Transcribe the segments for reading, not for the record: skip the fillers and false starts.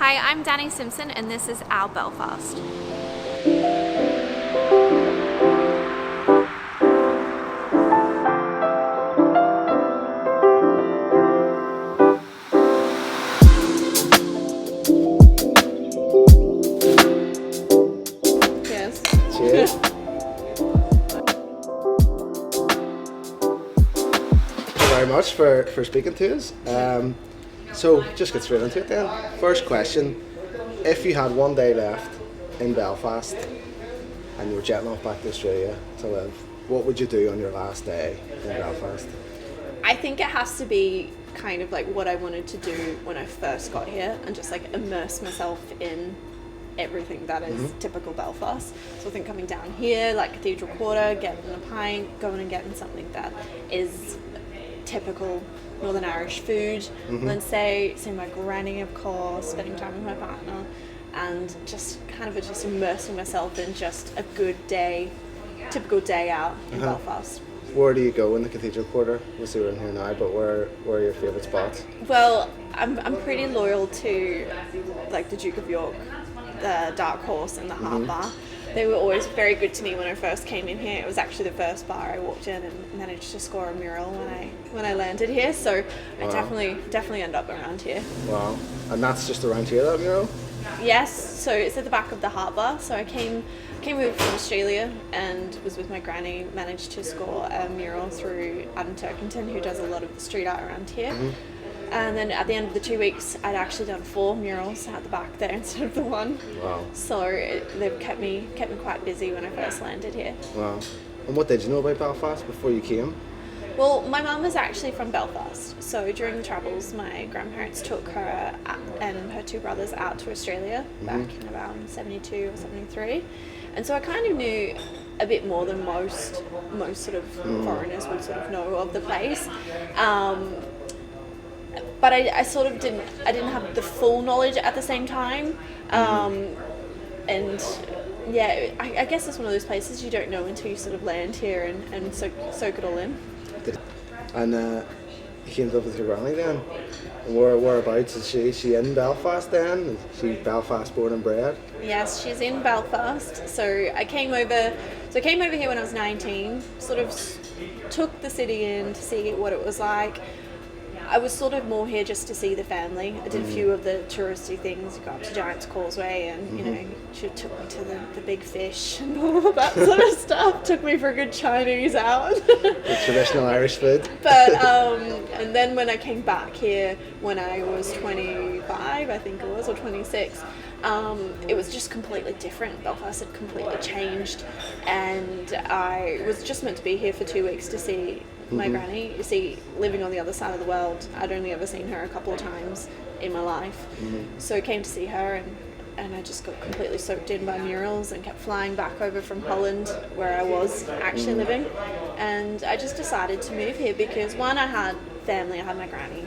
Hi, I'm Danni Simpson and this is Our Belfast. Yes. Cheers. Thank you very much for speaking to us. So just get straight into it then. First question, if you had one day left in Belfast and you were jetting off back to Australia to live, what would you do on your last day in Belfast? I think it has to be kind of like what I wanted to do when I first got here and just like immerse myself in everything that is typical Belfast. So I think coming down here, like Cathedral Quarter, getting a pint, going and getting something that is typical Northern Irish food, and then say my granny, of course, spending time with my partner, and just kind of just immersing myself in just a good day, typical day out in Belfast. Where do you go in the Cathedral Quarter? We'll see we're in here now, but where are your favourite spots? Well, I'm pretty loyal to like the Duke of York, the Dark Horse and the Heart Bar. They were always very good to me when I first came in here. It was actually the first bar I walked in and managed to score a mural when I landed here. So I definitely end up around here. Wow. And that's just around here, that mural? Yes, so it's at the back of the Heart Bar. So I came over from Australia and was with my granny, managed to score a mural through Adam Turkington, who does a lot of the street art around here. And then at the end of the 2 weeks, I'd actually done 4 murals at the back there instead of the one. Wow. So they've kept me quite busy when I first landed here. Wow. And what did you know about Belfast before you came? Well, my mum is actually from Belfast. So during the Troubles, my grandparents took her and her 2 brothers out to Australia back in around 72 or 73. And so I kind of knew a bit more than most sort of foreigners would sort of know of the place. But I sort of didn't have the full knowledge at the same time. And yeah, I guess it's one of those places you don't know until you sort of land here and soak it all in. And you came up with your granny then? And whereabouts is she in Belfast then? Is she Belfast born and bred? Yes, she's in Belfast. So I came over here when I was 19, sort of took the city in to see what it was like. I was sort of more here just to see the family. I did a few of the touristy things, go up to Giant's Causeway and, you know, she took me to the big fish and all that sort of stuff. Took me for a good Chinese out. The traditional Irish food. But, and then when I came back here, when I was 25, I think it was, or 26, it was just completely different. Belfast had completely changed, and I was just meant to be here for 2 weeks to see my granny. You see, living on the other side of the world, I'd only ever seen her a couple of times in my life. So I came to see her, and I just got completely soaked in by murals and kept flying back over from Holland, where I was actually living. And I just decided to move here because, one, I had family, I had my granny,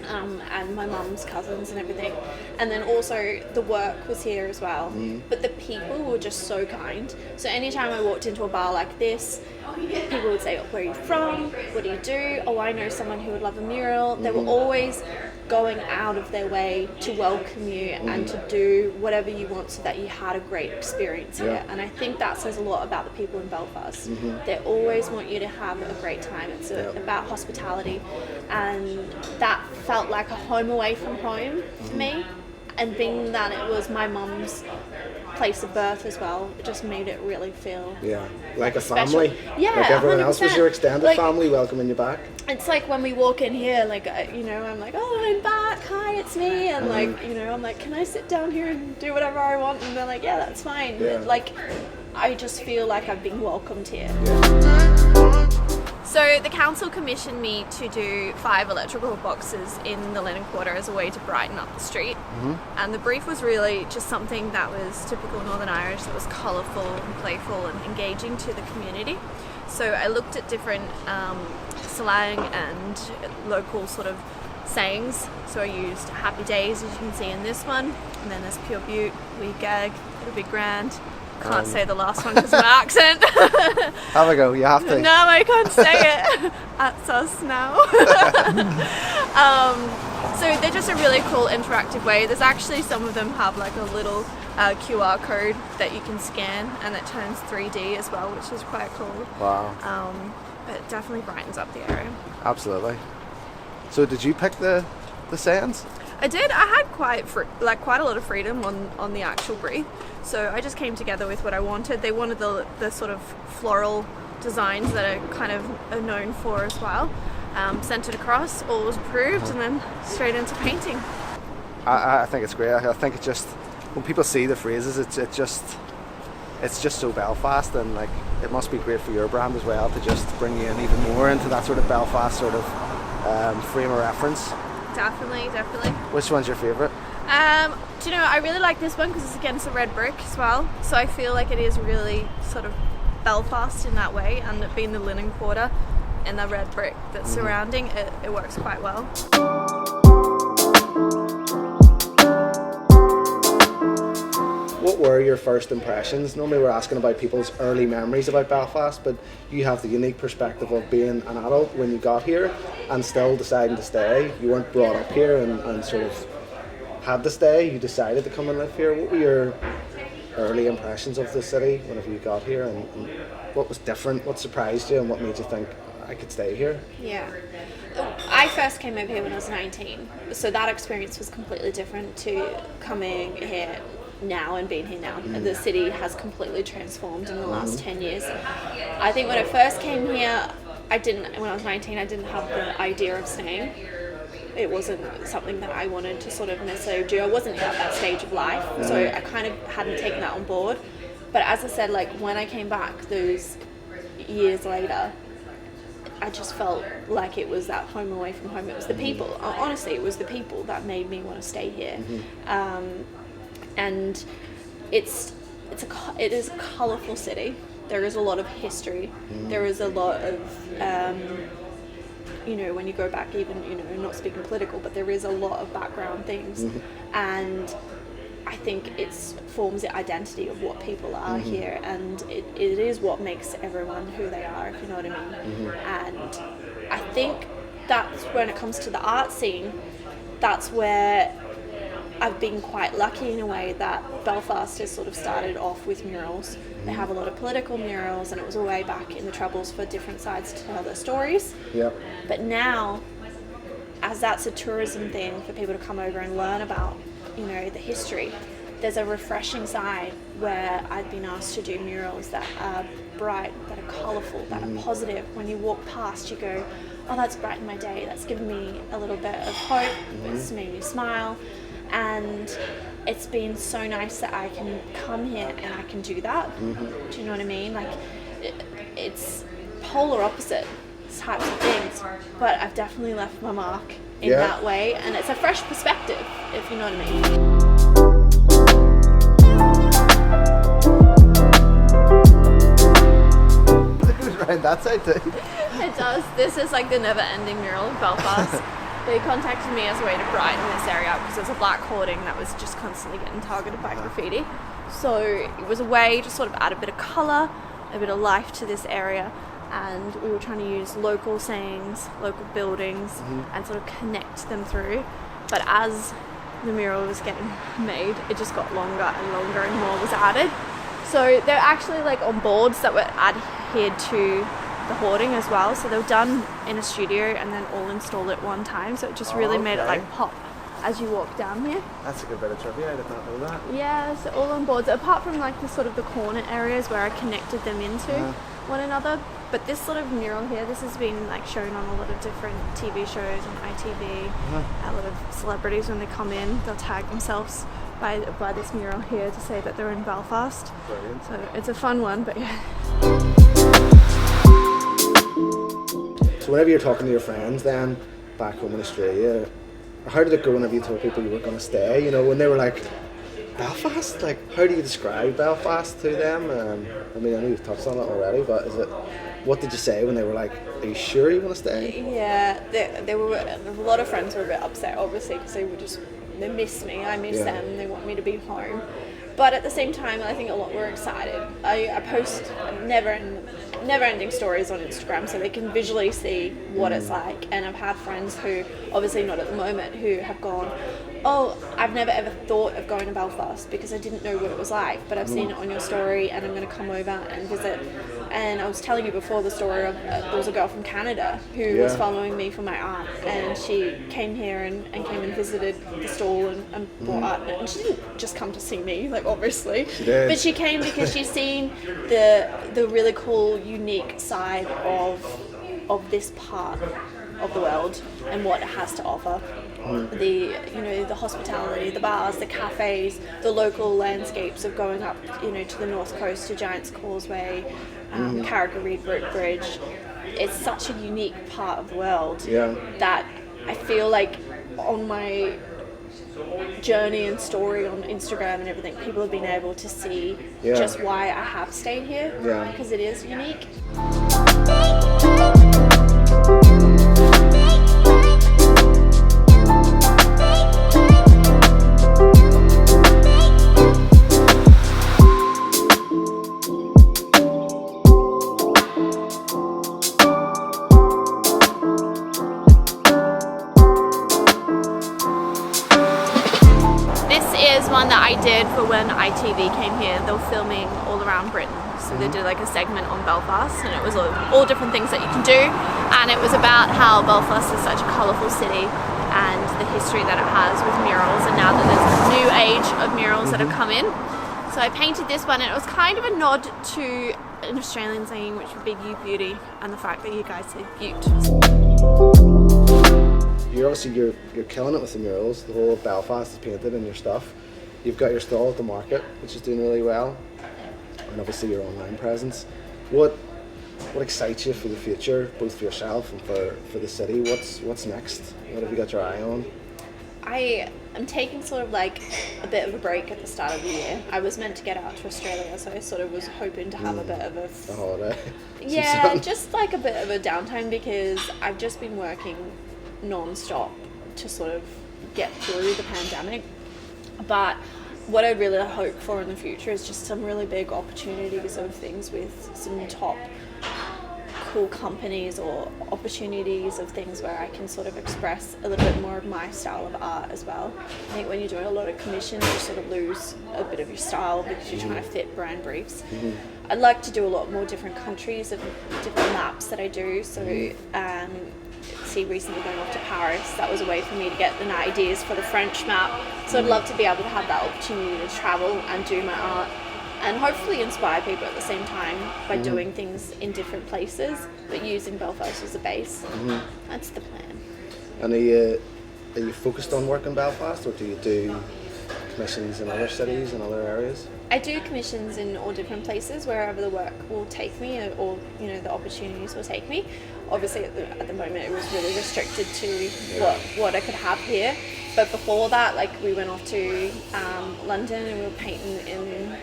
and my mum's cousins and everything, and then also the work was here as well. But the people were just so kind. So anytime I walked into a bar like this, people would say, "Oh, where are you from? What do you do? Oh, I know someone who would love a mural." They were always going out of their way to welcome you and to do whatever you want so that you had a great experience here. And I think that says a lot about the people in Belfast. They always want you to have a great time. It's about hospitality, and that felt like a home away from home for me. And being that it was my mum's place of birth as well, it just made it really feel like a special. family. Yeah, like everyone 100%. else was your extended like, family welcoming you back. It's like when we walk in here, like, you know, I'm like, "Oh, I'm back, hi, it's me," and like, you know, I'm like, "Can I sit down here and do whatever I want?" And they're like, "Yeah, that's fine." Like, I just feel like I've been welcomed here. So the council commissioned me to do 5 electrical boxes in the Lennon Quarter as a way to brighten up the street. And the brief was really just something that was typical Northern Irish, that was colourful and playful and engaging to the community. So I looked at different slang and local sort of sayings. So I used happy days, as you can see in this one, and then there's pure beaut, wee gag, it'll be grand. Can't say the last one because of my accent. Have a go, you have to. No, I can't say it. That's us now. So they're just a really cool interactive way. There's actually some of them have like a little QR code that you can scan and it turns 3D as well, which is quite cool. Wow. But it definitely brightens up the area. Absolutely. So did you pick the sayings? I did. I had quite a lot of freedom on the actual brief. So I just came together with what I wanted. They wanted the sort of floral designs that are kind of are known for as well. Sent it across, all was approved, and then straight into painting. I think it's great. I think it just, when people see the phrases, it's just so Belfast, and like it must be great for your brand as well to just bring you in even more into that sort of Belfast sort of frame of reference. Definitely. Which one's your favourite? Do you know, I really like this one because it's against a red brick as well. So I feel like it is really sort of Belfast in that way, and it being the linen quarter and the red brick that's surrounding it, it works quite well. What were your first impressions? Normally we're asking about people's early memories about Belfast, but you have the unique perspective of being an adult when you got here and still deciding to stay. You weren't brought up here and sort of had to stay, you decided to come and live here. What were your early impressions of the city whenever you got here, and what was different, what surprised you, and what made you think, I could stay here? Yeah. I first came over here when I was 19, so that experience was completely different to coming here now and being here now. The city has completely transformed in the last 10 years. I think when I first came here, when I was 19, I didn't have the idea of staying. It wasn't something that I wanted to sort of necessarily do. I wasn't at that stage of life, so I kind of hadn't taken that on board. But as I said, like when I came back those years later, I just felt like it was that home away from home. It was the people. Honestly, it was the people that made me want to stay here. And it is a colourful city. There is a lot of history. There is a lot of when you go back, even not speaking political, but there is a lot of background things, and I think it forms the identity of what people are here, and it is what makes everyone who they are, if you know what I mean. And I think that's when it comes to the art scene, that's where I've been quite lucky in a way that Belfast has sort of started off with murals. They have a lot of political murals, and it was a way back in the Troubles for different sides to tell their stories. Yep. But now, as that's a tourism thing for people to come over and learn about, the history, there's a refreshing side where I've been asked to do murals that are bright, that are colourful, that are positive. When you walk past, you go, oh, that's brightened my day. That's given me a little bit of hope. It's made me smile. And it's been so nice that I can come here and I can do that. Do you know what I mean? Like, it's polar opposite types of things, but I've definitely left my mark in that way, and it's a fresh perspective, if you know what I mean. It goes around that side too. It does. This is like the never-ending mural of Belfast. They contacted me as a way to brighten this area up because there's a black hoarding that was just constantly getting targeted by graffiti. So it was a way to sort of add a bit of colour, a bit of life to this area, and we were trying to use local sayings, local buildings, and sort of connect them through. But as the mural was getting made, it just got longer and longer and more was added. So they're actually like on boards that were adhered to the hoarding as well, so they were done in a studio and then all installed at one time, so it just really made it like pop as you walk down here. That's a good bit of trivia, I did not know that. Yeah, so all on boards, apart from like the sort of the corner areas where I connected them into one another. But this sort of mural here, this has been like shown on a lot of different TV shows on ITV. A lot of celebrities, when they come in, they'll tag themselves by this mural here to say that they're in Belfast. Brilliant. So it's a fun one, but yeah. So whenever you're talking to your friends then, back home in Australia, how did it go whenever you told people you were going to stay? When they were like, Belfast? Like, how do you describe Belfast to them? I mean, I know you've touched on it already, but what did you say when they were like, are you sure you want to stay? Yeah, there were a lot of friends were a bit upset, obviously, because they miss me, I miss them, they want me to be home. But at the same time, I think a lot were excited. I post never in never-ending stories on Instagram, so they can visually see what it's like. And I've had friends who, obviously not at the moment, who have gone, oh, I've never ever thought of going to Belfast because I didn't know what it was like, but I've seen it on your story and I'm going to come over and visit. And I was telling you before the story of there was a girl from Canada who was following me for my art, and she came here and came and visited the stall and bought art. And she didn't just come to see me, like, obviously, but she came because she's seen the really cool, unique side of this part of the world and what it has to offer. The hospitality, the bars, the cafes, the local landscapes of going up, to the north coast to Giant's Causeway, Carrick-a-Reid Bridge. It's such a unique part of the world that I feel like on my journey and story on Instagram and everything, people have been able to see just why I have stayed here, because it is unique. One that I did for when ITV came here. They were filming all around Britain, so they did like a segment on Belfast, and it was all different things that you can do, and it was about how Belfast is such a colourful city and the history that it has with murals, and now that there's a new age of murals that have come in. So I painted this one, and it was kind of a nod to an Australian saying, which would be "You beauty," and the fact that you guys say "beaut." You're killing it with the murals. The whole of Belfast is painted in your stuff. You've got your stall at the market, which is doing really well, and obviously your online presence. What excites you for the future, both for yourself and for the city? What's next? What have you got your eye on? I am taking sort of like a bit of a break at the start of the year. I was meant to get out to Australia, so I sort of was hoping to have a bit of a holiday. Yeah, just like a bit of a downtime, because I've just been working non-stop to sort of get through the pandemic. But what I really hope for in the future is just some really big opportunities of things with some top cool companies, or opportunities of things where I can sort of express a little bit more of my style of art as well. I think when you're doing a lot of commissions, you sort of lose a bit of your style because you're trying to fit brand briefs. I'd like to do a lot more different countries and different maps that I do. So recently going off to Paris, that was a way for me to get the ideas for the French map. So I'd love to be able to have that opportunity to travel and do my art, and hopefully inspire people at the same time by doing things in different places, but using Belfast as a base. That's the plan. And are you focused on work in Belfast, or do you do commissions in other cities and other areas? I do commissions in all different places, wherever the work will take me, or the opportunities will take me. Obviously at the moment it was really restricted to what I could have here, but before that, like, we went off to London and we were painting in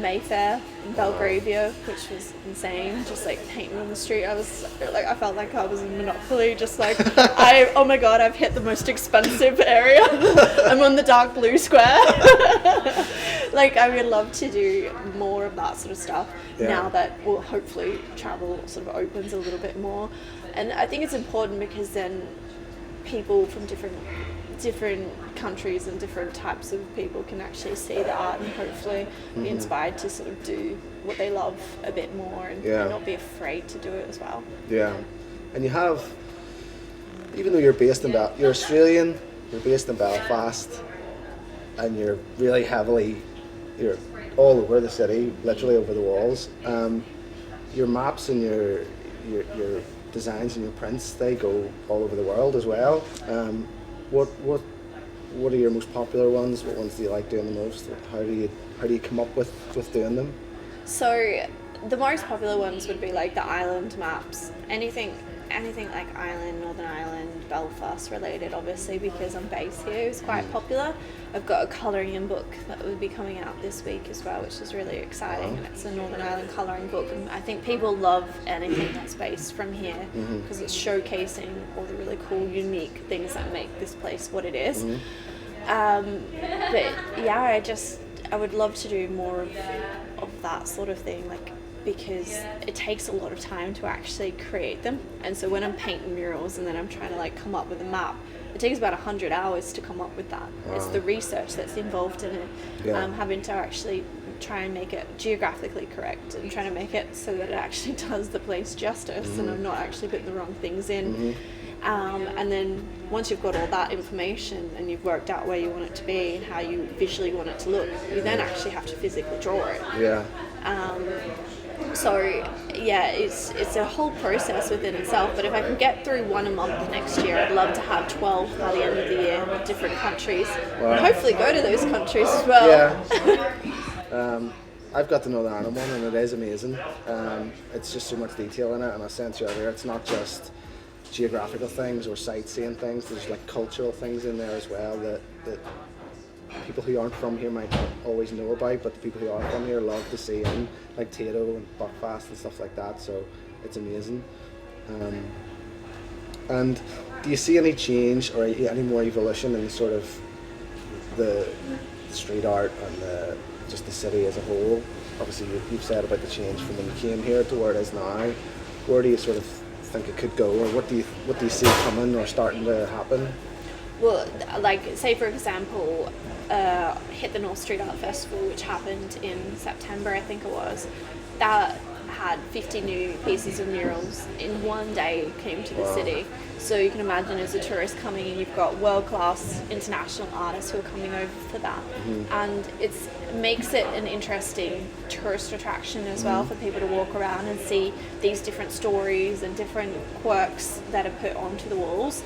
Mayfair in Belgravia, which was insane. Just like painting on the street, I felt like I was in Monopoly, just like oh my god, I've hit the most expensive area. I'm on the dark blue square. Like, I would love to do more of that sort of stuff now that, well, hopefully travel sort of opens a little bit more. And I think it's important because then people from different countries and different types of people can actually see the art and hopefully be inspired to sort of do what they love a bit more, and not be afraid to do it as well. Yeah. And you have, even though you're Australian, you're based in Belfast, and you're really you're all over the city, literally over the walls. Your maps and your designs and your prints, they go all over the world as well. What are your most popular ones? What ones do you like doing the most? How do you come up with doing them? So the most popular ones would be like the island maps. Anything like Ireland, Northern Ireland, Belfast related, obviously, because I'm based here, is quite popular. I've got a colouring in book that will be coming out this week as well, which is really exciting. And it's a Northern Ireland colouring book, and I think people love anything that's based from here because it's showcasing all the really cool, unique things that make this place what it is. But yeah, I would love to do more of that sort of thing, like because it takes a lot of time to actually create them. And so when I'm painting murals and then I'm trying to like come up with a map, it takes about 100 hours to come up with that. Wow. It's the research that's involved in it, having to actually try and make it geographically correct and trying to make it so that it actually does the place justice and I'm not actually putting the wrong things in. And then once you've got all that information and you've worked out where you want it to be and how you visually want it to look, you then actually have to physically draw it. So yeah, it's a whole process within itself, but if I can get through one a month next year, I'd love to have 12 by the end of the year in different countries. Wow. And hopefully go to those countries as well. I've got the Northern Ireland one and it is amazing. It's just so much detail in it, and I said to you earlier, it's not just geographical things or sightseeing things, there's like cultural things in there as well that people who aren't from here might not always know about, but the people who are from here love to see, and like Tato and Buckfast and stuff like that, so it's amazing. And do you see any change or any more evolution in sort of the street art and just the city as a whole? Obviously you've said about the change from when you came here to where it is now. Where do you sort of think it could go, or what do you see coming or starting to happen? Well, like say for example, Hit the North Street Art Festival, which happened in September, I think it was, that had 50 new pieces of murals in one day came to the city. So you can imagine as a tourist coming in, you've got world-class international artists who are coming over for that. And it makes it an interesting tourist attraction as well for people to walk around and see these different stories and different quirks that are put onto the walls.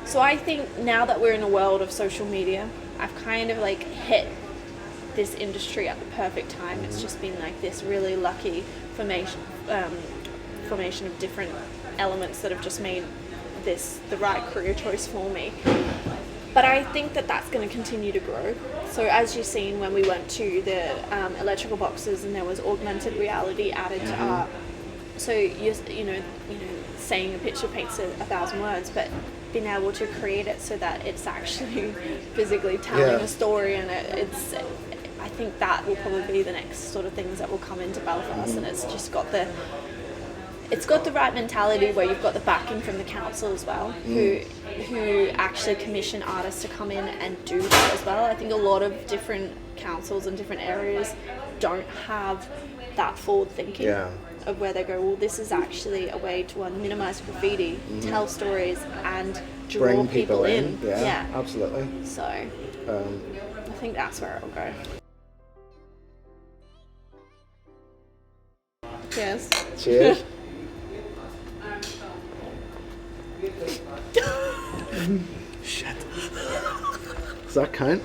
So I think now that we're in a world of social media, I've kind of like hit this industry at the perfect time. It's just been like this really lucky formation of different elements that have just made this the right career choice for me. But I think that that's going to continue to grow. So as you've seen when we went to the electrical boxes and there was augmented reality added to art. So you know, saying a picture paints 1,000 words, but being able to create it so that it's actually physically telling a story, and it's. I think that will probably be the next sort of things that will come into Belfast, and it's just got the right mentality where you've got the backing from the council as well, who actually commission artists to come in and do that as well. I think a lot of different councils and different areas don't have that forward thinking of where they go, well, this is actually a way to minimise graffiti, tell stories, and draw bring people in. Yeah, absolutely. So I think that's where it'll go. Yes. Cheers. Shit. Does that count?